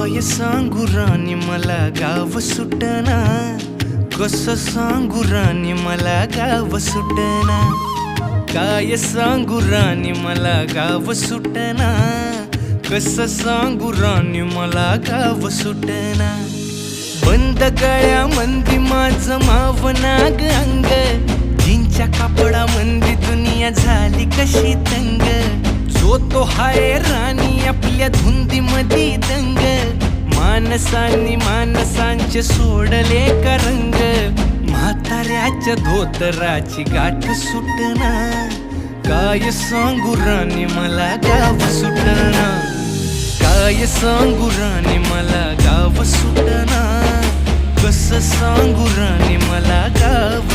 काय सांगू राणी मला गाव सुटना, कसं सांगू राणी मला गाव सुटना, काय सांगू राणी मला गाव सुटना, कसं सांगू राणी मला गाव सुटना। बंद गळ्यामंदी माझं मावनाग अंग, जीनच्या कापडामंदी दुनिया झाली कशी तंग, जो तो हाय राणी आपल्या धुंदीमधी दंग, माणसांनी माणसांचे सोडले का रंग, म्हाताऱ्याच्या धोतराची गाठ सुटना, काय सांगू राणी मला गाव सुटना, काय सांगू राणी मला गाव सुटना, कसं सांगू राणी मला गाव